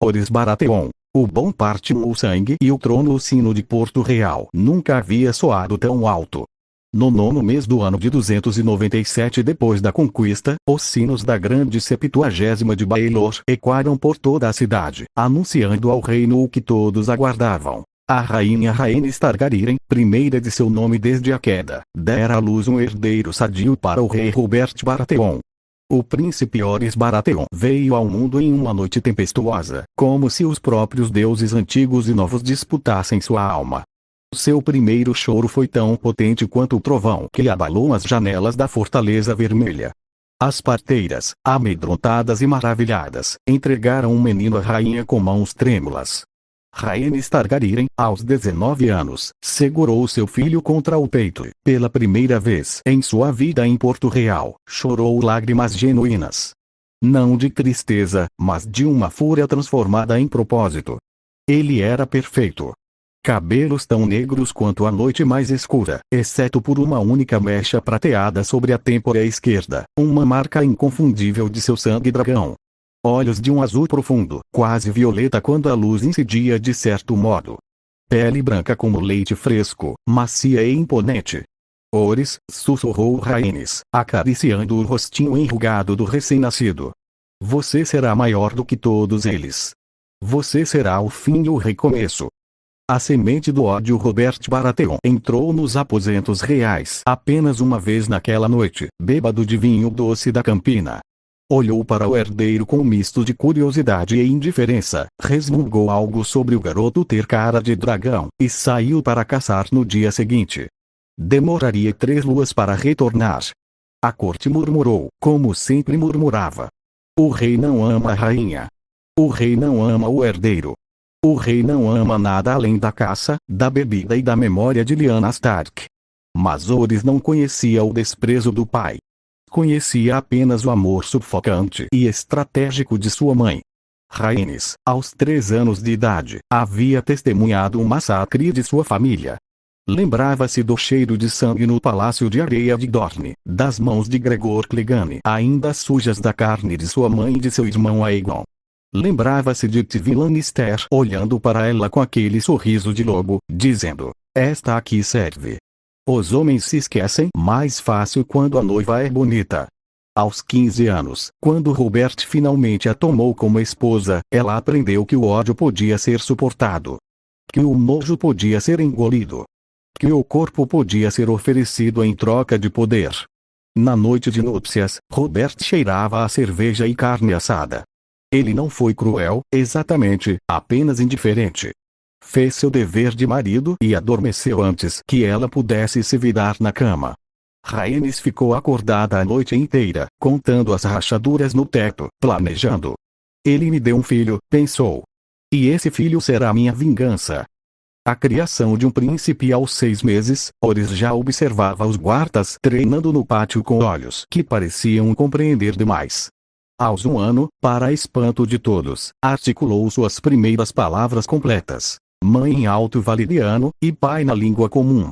Oris Baratheon, o bom partiu o sangue e o trono. O sino de Porto Real nunca havia soado tão alto. No 9º mês do ano de 297 depois da conquista, os sinos da grande 70ª de Baelor ecoaram por toda a cidade, anunciando ao reino o que todos aguardavam. A rainha Rhaenys Targaryen, primeira de seu nome desde a queda, dera à luz um herdeiro sadio para o rei Robert Baratheon. O príncipe Oris Baratheon veio ao mundo em uma noite tempestuosa, como se os próprios deuses antigos e novos disputassem sua alma. Seu primeiro choro foi tão potente quanto o trovão que abalou as janelas da Fortaleza Vermelha. As parteiras, amedrontadas e maravilhadas, entregaram um menino à rainha com mãos trêmulas. Rhaenys Targaryen, aos 19 anos, segurou seu filho contra o peito e, pela primeira vez em sua vida em Porto Real, chorou lágrimas genuínas. Não de tristeza, mas de uma fúria transformada em propósito. Ele era perfeito. Cabelos tão negros quanto a noite mais escura, exceto por uma única mecha prateada sobre a têmpora esquerda, uma marca inconfundível de seu sangue dragão. Olhos de um azul profundo, quase violeta quando a luz incidia de certo modo. Pele branca como leite fresco, macia e imponente. Oris, sussurrou Rhaenys, acariciando o rostinho enrugado do recém-nascido. Você será maior do que todos eles. Você será o fim e o recomeço. A semente do ódio Robert Baratheon entrou nos aposentos reais apenas uma vez naquela noite, bêbado de vinho doce da Campina. Olhou para o herdeiro com um misto de curiosidade e indiferença, resmungou algo sobre o garoto ter cara de dragão, e saiu para caçar no dia seguinte. Demoraria 3 luas para retornar. A corte murmurou, como sempre murmurava. O rei não ama a rainha. O rei não ama o herdeiro. O rei não ama nada além da caça, da bebida e da memória de Lyanna Stark. Mas Oris não conhecia o desprezo do pai. Conhecia apenas o amor sufocante e estratégico de sua mãe. Rhaenys, aos 3 anos de idade, havia testemunhado um massacre de sua família. Lembrava-se do cheiro de sangue no palácio de areia de Dorne, das mãos de Gregor Clegane ainda sujas da carne de sua mãe e de seu irmão Aegon. Lembrava-se de Tywin Lannister olhando para ela com aquele sorriso de lobo, dizendo, esta aqui serve. Os homens se esquecem mais fácil quando a noiva é bonita. Aos 15 anos, quando Robert finalmente a tomou como esposa, ela aprendeu que o ódio podia ser suportado. Que o nojo podia ser engolido. Que o corpo podia ser oferecido em troca de poder. Na noite de núpcias, Robert cheirava a cerveja e carne assada. Ele não foi cruel, exatamente, apenas indiferente. Fez seu dever de marido e adormeceu antes que ela pudesse se virar na cama. Rhaenys ficou acordada a noite inteira, contando as rachaduras no teto, planejando. Ele me deu um filho, pensou. E esse filho será minha vingança. A criação de um príncipe aos 6 meses, Oris já observava os guardas treinando no pátio com olhos que pareciam compreender demais. Aos 1 ano, para espanto de todos, articulou suas primeiras palavras completas. Mãe em alto valeriano, e pai na língua comum.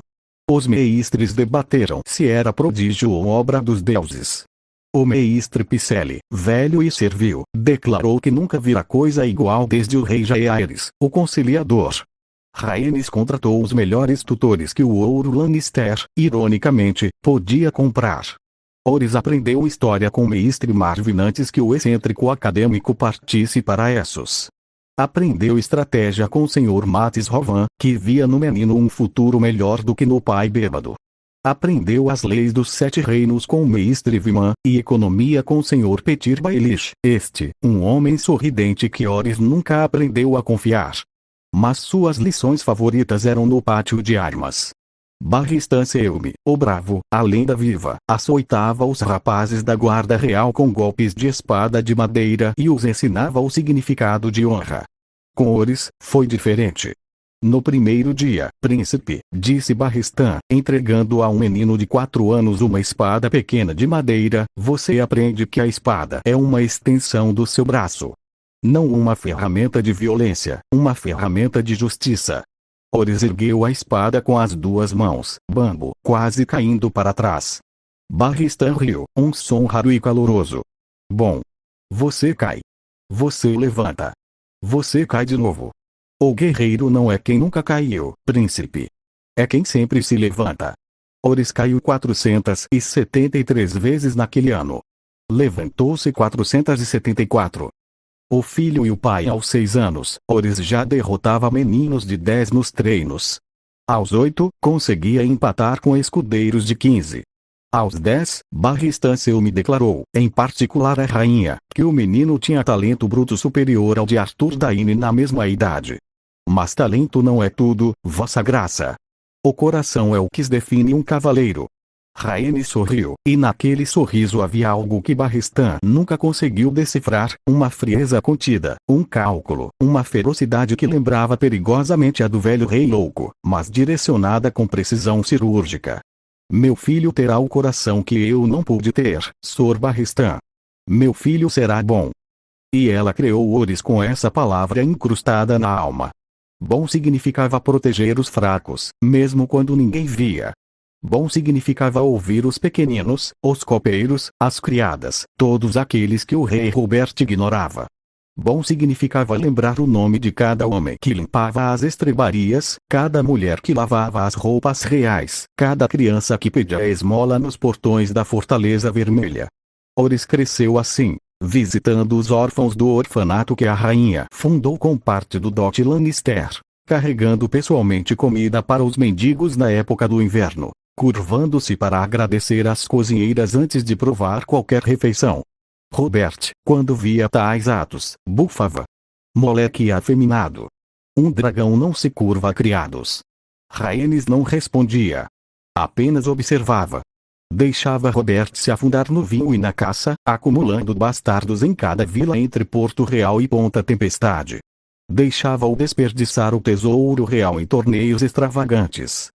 Os meistres debateram se era prodígio ou obra dos deuses. O meistre Piscelli, velho e servil, declarou que nunca vira coisa igual desde o rei Jaehaerys, o conciliador. Rhaenys contratou os melhores tutores que o ouro Lannister, ironicamente, podia comprar. Oris aprendeu história com o meistre Marvin antes que o excêntrico acadêmico partisse para Essos. Aprendeu estratégia com o Sr. Mattis Rovan, que via no menino um futuro melhor do que no pai bêbado. Aprendeu as leis dos 7 reinos com o meistre Viman, e economia com o Sr. Petyr Baelish, um homem sorridente que Oris nunca aprendeu a confiar. Mas suas lições favoritas eram no pátio de armas. Barristan Selmy, o bravo, a lenda viva, açoitava os rapazes da guarda real com golpes de espada de madeira e os ensinava o significado de honra. Com Oris, foi diferente. No primeiro dia, príncipe, disse Barristan, entregando a um menino de 4 anos uma espada pequena de madeira, você aprende que a espada é uma extensão do seu braço. Não uma ferramenta de violência, uma ferramenta de justiça. Oris ergueu a espada com as 2 mãos, bambo, quase caindo para trás. Barristan riu, um som raro e caloroso. Bom. Você cai. Você levanta. Você cai de novo. O guerreiro não é quem nunca caiu, príncipe. É quem sempre se levanta. Horus caiu 473 vezes naquele ano. Levantou-se 474. O filho e o pai aos 6 anos, Horus já derrotava meninos de 10 nos treinos. Aos 8, conseguia empatar com escudeiros de 15. Aos 10, Barristan me declarou, em particular a rainha, que o menino tinha talento bruto superior ao de Arthur Dayne na mesma idade. Mas talento não é tudo, vossa graça. O coração é o que define um cavaleiro. Rhaenys sorriu, e naquele sorriso havia algo que Barristan nunca conseguiu decifrar, uma frieza contida, um cálculo, uma ferocidade que lembrava perigosamente a do velho rei louco, mas direcionada com precisão cirúrgica. Meu filho terá o coração que eu não pude ter, Sor Barristan. Meu filho será bom. E ela criou Horus com essa palavra incrustada na alma. Bom significava proteger os fracos, mesmo quando ninguém via. Bom significava ouvir os pequeninos, os copeiros, as criadas, todos aqueles que o rei Robert ignorava. Bom significava lembrar o nome de cada homem que limpava as estrebarias, cada mulher que lavava as roupas reais, cada criança que pedia esmola nos portões da Fortaleza Vermelha. Horus cresceu assim, visitando os órfãos do orfanato que a rainha fundou com parte do dote Lannister, carregando pessoalmente comida para os mendigos na época do inverno, curvando-se para agradecer às cozinheiras antes de provar qualquer refeição. Robert, quando via tais atos, bufava. Moleque afeminado. Um dragão não se curva a criados. Rhaenys não respondia. Apenas observava. Deixava Robert se afundar no vinho e na caça, acumulando bastardos em cada vila entre Porto Real e Ponta Tempestade. Deixava-o desperdiçar o tesouro real em torneios extravagantes.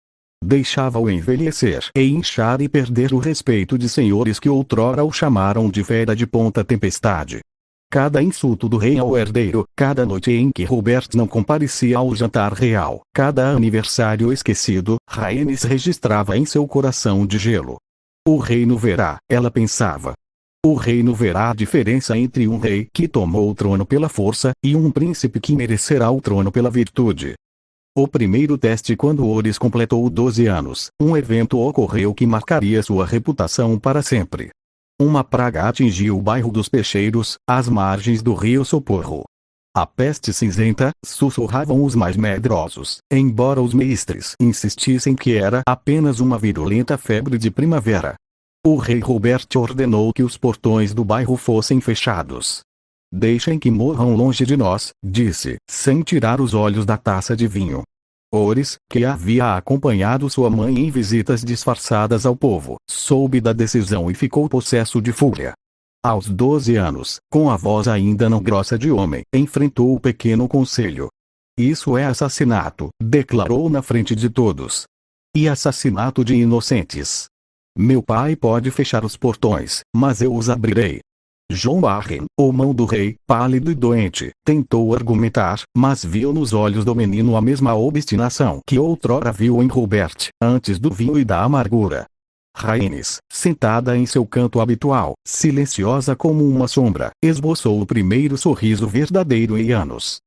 Deixava-o envelhecer e inchar e perder o respeito de senhores que outrora o chamaram de fera de Ponta Tempestade. Cada insulto do rei ao herdeiro, cada noite em que Robert não comparecia ao jantar real, cada aniversário esquecido, Rhaenys registrava em seu coração de gelo. O reino verá, ela pensava. O reino verá a diferença entre um rei que tomou o trono pela força, e um príncipe que merecerá o trono pela virtude. O primeiro teste quando Horus completou 12 anos, um evento ocorreu que marcaria sua reputação para sempre. Uma praga atingiu o bairro dos Peixeiros, às margens do rio Socorro. A peste cinzenta, sussurravam os mais medrosos, embora os mestres insistissem que era apenas uma virulenta febre de primavera. O rei Robert ordenou que os portões do bairro fossem fechados. Deixem que morram longe de nós, disse, sem tirar os olhos da taça de vinho. Horus, que havia acompanhado sua mãe em visitas disfarçadas ao povo, soube da decisão e ficou possesso de fúria. Aos 12 anos, com a voz ainda não grossa de homem, enfrentou o pequeno conselho. Isso é assassinato, declarou na frente de todos. E assassinato de inocentes. Meu pai pode fechar os portões, mas eu os abrirei. Jon Arryn, o mão do rei, pálido e doente, tentou argumentar, mas viu nos olhos do menino a mesma obstinação que outrora viu em Robert, antes do vinho e da amargura. Rhaenys, sentada em seu canto habitual, silenciosa como uma sombra, esboçou o primeiro sorriso verdadeiro em anos.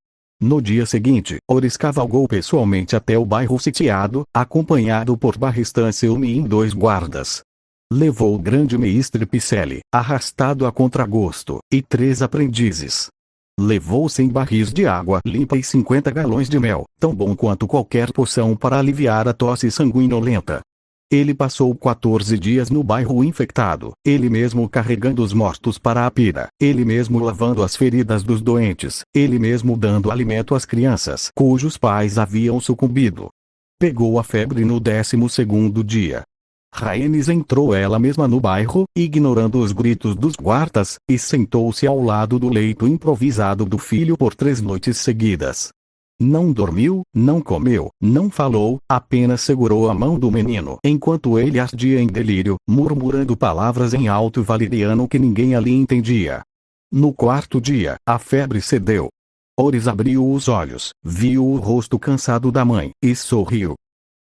No dia seguinte, Horus cavalgou pessoalmente até o bairro sitiado, acompanhado por Barristan Selmy e 2 guardas. Levou o grande mestre Pycelle, arrastado a contragosto, e 3 aprendizes. Levou 100 barris de água limpa e 50 galões de mel, tão bom quanto qualquer poção para aliviar a tosse sanguinolenta. Ele passou 14 dias no bairro infectado, ele mesmo carregando os mortos para a pira, ele mesmo lavando as feridas dos doentes, ele mesmo dando alimento às crianças cujos pais haviam sucumbido. Pegou a febre no 12º dia. Rhaenys entrou ela mesma no bairro, ignorando os gritos dos guardas, e sentou-se ao lado do leito improvisado do filho por 3 noites seguidas. Não dormiu, não comeu, não falou, apenas segurou a mão do menino enquanto ele ardia em delírio, murmurando palavras em alto valeriano que ninguém ali entendia. No 4º dia, a febre cedeu. Horus abriu os olhos, viu o rosto cansado da mãe, e sorriu.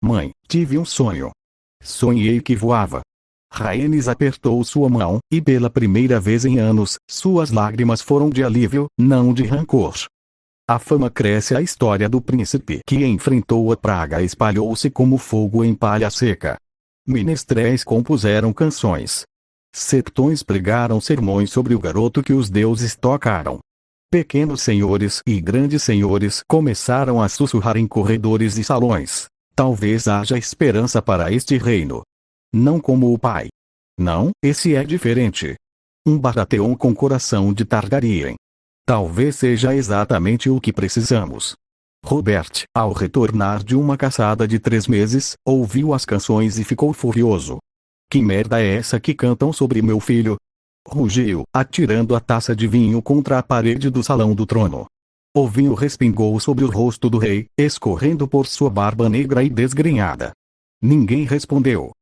Mãe, tive um sonho. Sonhei que voava. Rhaenys apertou sua mão, e pela primeira vez em anos, suas lágrimas foram de alívio, não de rancor. A fama cresce, a história do príncipe que enfrentou a praga espalhou-se como fogo em palha seca. Menestréis compuseram canções. Sertões pregaram sermões sobre o garoto que os deuses tocaram. Pequenos senhores e grandes senhores começaram a sussurrar em corredores e salões. Talvez haja esperança para este reino. Não como o pai. Não, esse é diferente. Um Baratheon com coração de Targaryen. Talvez seja exatamente o que precisamos. Robert, ao retornar de uma caçada de 3 meses, ouviu as canções e ficou furioso. Que merda é essa que cantam sobre meu filho? Rugiu, atirando a taça de vinho contra a parede do salão do trono. O vinho respingou sobre o rosto do rei, escorrendo por sua barba negra e desgrenhada. Ninguém respondeu.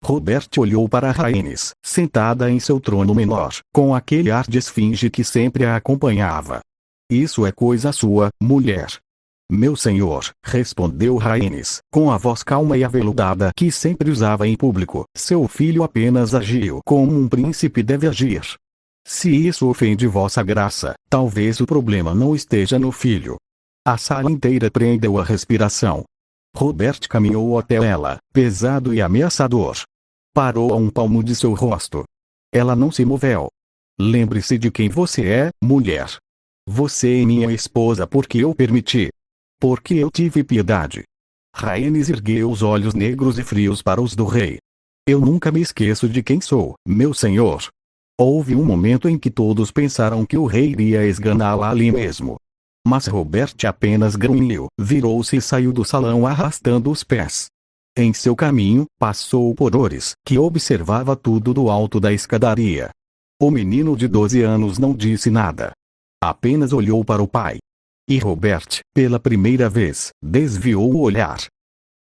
Robert olhou para Rhaenys, sentada em seu trono menor, com aquele ar de esfinge que sempre a acompanhava. Isso é coisa sua, mulher. Meu senhor, respondeu Rhaenys, com a voz calma e aveludada que sempre usava em público, seu filho apenas agiu como um príncipe deve agir. Se isso ofende vossa graça, talvez o problema não esteja no filho. A sala inteira prendeu a respiração. Robert caminhou até ela, pesado e ameaçador. Parou a um palmo de seu rosto. Ela não se moveu. Lembre-se de quem você é, mulher. Você é minha esposa porque eu permiti. Porque eu tive piedade. Rhaenys ergueu os olhos negros e frios para os do rei. Eu nunca me esqueço de quem sou, meu senhor. Houve um momento em que todos pensaram que o rei iria esganá-la ali mesmo. Mas Robert apenas grunhiu, virou-se e saiu do salão arrastando os pés. Em seu caminho, passou por Orys, que observava tudo do alto da escadaria. O menino de 12 anos não disse nada. Apenas olhou para o pai. E Robert, pela primeira vez, desviou o olhar.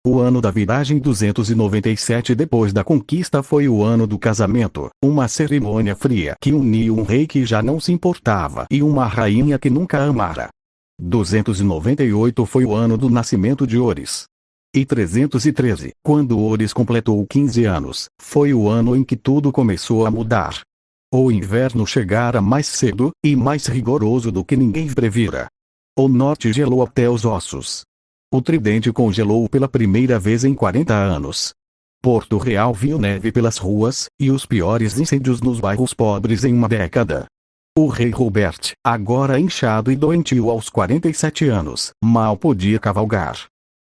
O ano da viragem 297 depois da conquista foi o ano do casamento, uma cerimônia fria que uniu um rei que já não se importava e uma rainha que nunca amara. 298 foi o ano do nascimento de Orys. E 313, quando Orys completou 15 anos, foi o ano em que tudo começou a mudar. O inverno chegara mais cedo, e mais rigoroso do que ninguém previra. O norte gelou até os ossos. O tridente congelou pela primeira vez em 40 anos. Porto Real viu neve pelas ruas, e os piores incêndios nos bairros pobres em uma década. O rei Robert, agora inchado e doentio aos 47 anos, mal podia cavalgar.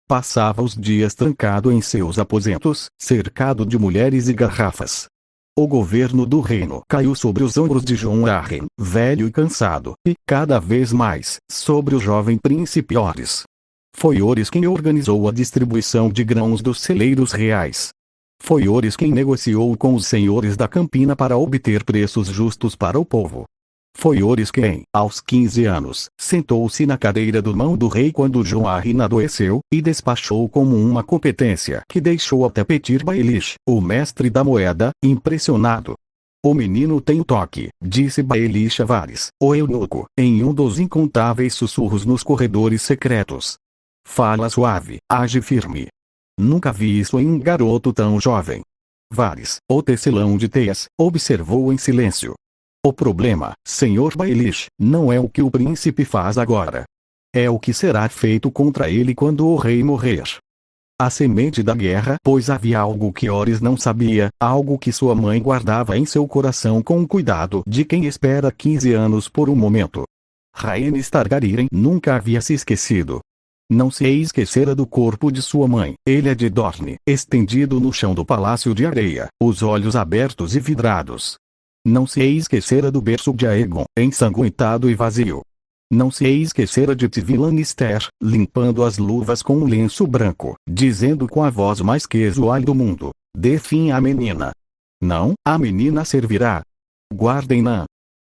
Passava os dias trancado em seus aposentos, cercado de mulheres e garrafas. O governo do reino caiu sobre os ombros de Jon Arryn, velho e cansado, e, cada vez mais, sobre o jovem príncipe Orys. Foi Orys quem organizou a distribuição de grãos dos celeiros reais. Foi Orys quem negociou com os senhores da Campina para obter preços justos para o povo. Foi Orys quem, aos 15 anos, sentou-se na cadeira do mão do rei quando Jon Arryn adoeceu, e despachou como uma competência que deixou até Petyr Baelish, o mestre da moeda, impressionado. O menino tem o toque, disse Baelish a Varys, o eunuco, em um dos incontáveis sussurros nos corredores secretos. Fala suave, age firme. Nunca vi isso em um garoto tão jovem. Varys, o tecelão de teias, observou em silêncio. O problema, Sr. Baelish, não é o que o príncipe faz agora. É o que será feito contra ele quando o rei morrer. A semente da guerra, pois havia algo que Orys não sabia, algo que sua mãe guardava em seu coração com o cuidado de quem espera 15 anos por um momento. Rhaenys Targaryen nunca havia se esquecido. Não se esquecera do corpo de sua mãe, Elia de Dorne, estendido no chão do palácio de areia, os olhos abertos e vidrados. Não se esquecera do berço de Aegon, ensanguentado e vazio. Não se esquecera de Tywin Lannister, limpando as luvas com um lenço branco, dizendo com a voz mais casual do mundo: dê fim à menina. Não, a menina servirá. Guardem-na.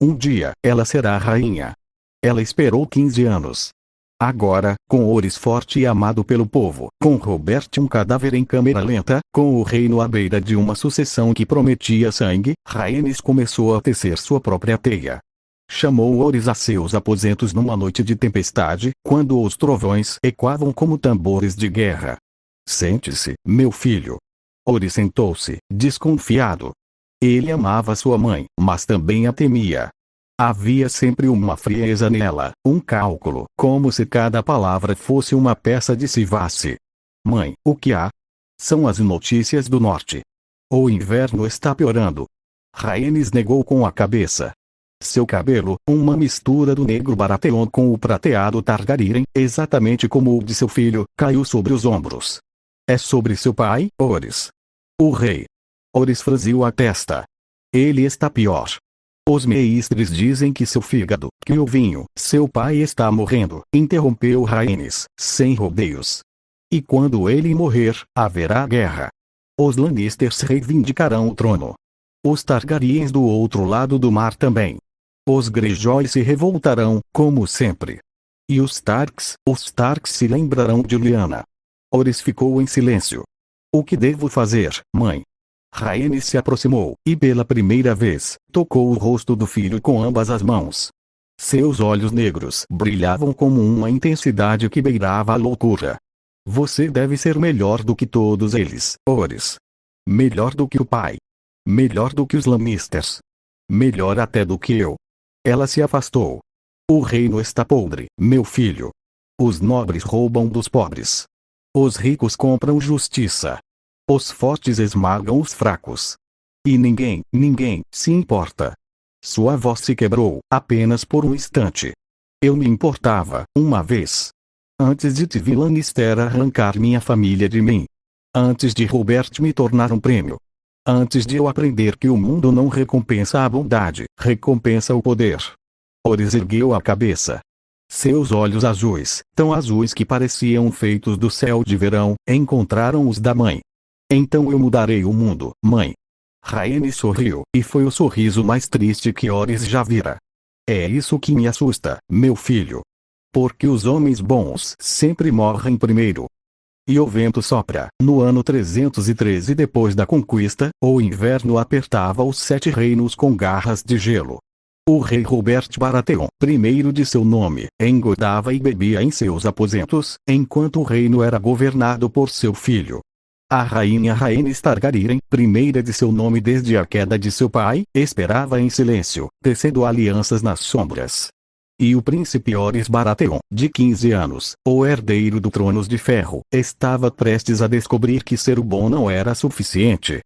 Um dia, ela será rainha. Ela esperou 15 anos. Agora, com Orys forte e amado pelo povo, com Robert um cadáver em câmera lenta, com o reino à beira de uma sucessão que prometia sangue, Rhaenys começou a tecer sua própria teia. Chamou Orys a seus aposentos numa noite de tempestade, quando os trovões ecoavam como tambores de guerra. Sente-se, meu filho. Orys sentou-se, desconfiado. Ele amava sua mãe, mas também a temia. Havia sempre uma frieza nela, um cálculo, como se cada palavra fosse uma peça de Sivace. Mãe, o que há? São as notícias do norte. O inverno está piorando. Rhaenys negou com a cabeça. Seu cabelo, uma mistura do negro Baratheon com o prateado Targaryen, exatamente como o de seu filho, caiu sobre os ombros. É sobre seu pai, Orys. O rei. Orys franziu a testa. Ele está pior. Os meistres dizem que seu fígado, que o vinho, seu pai está morrendo, interrompeu Rhaenys, sem rodeios. E quando ele morrer, haverá guerra. Os Lannisters reivindicarão o trono. Os Targaryens do outro lado do mar também. Os Greyjoy se revoltarão, como sempre. E os Starks se lembrarão de Lyanna. Orys ficou em silêncio. O que devo fazer, mãe? Rhaenys se aproximou, e pela primeira vez, tocou o rosto do filho com ambas as mãos. Seus olhos negros brilhavam com uma intensidade que beirava a loucura. Você deve ser melhor do que todos eles, Orys. Melhor do que o pai. Melhor do que os Lannisters. Melhor até do que eu. Ela se afastou. O reino está podre, meu filho. Os nobres roubam dos pobres. Os ricos compram justiça. Os fortes esmagam os fracos. E ninguém se importa. Sua voz se quebrou, apenas por um instante. Eu me importava, uma vez. Antes de Tywin Lannister arrancar minha família de mim. Antes de Robert me tornar um prêmio. Antes de eu aprender que o mundo não recompensa a bondade, recompensa o poder. Orys ergueu a cabeça. Seus olhos azuis, tão azuis que pareciam feitos do céu de verão, encontraram os da mãe. Então eu mudarei o mundo, mãe. Rhaenys sorriu, e foi o sorriso mais triste que Orys já vira. É isso que me assusta, meu filho. Porque os homens bons sempre morrem primeiro. E o vento sopra. No ano 313 depois da conquista, o inverno apertava os 7 reinos com garras de gelo. O rei Robert Baratheon, primeiro de seu nome, engordava e bebia em seus aposentos, enquanto o reino era governado por seu filho. A rainha Rhaenys Targaryen, primeira de seu nome desde a queda de seu pai, esperava em silêncio, tecendo alianças nas sombras. E o príncipe Orys Baratheon, de 15 anos, o herdeiro do Tronos de Ferro, estava prestes a descobrir que ser o bom não era suficiente.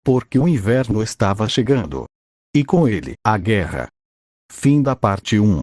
Porque o inverno estava chegando. E com ele, a guerra. Fim da parte 1.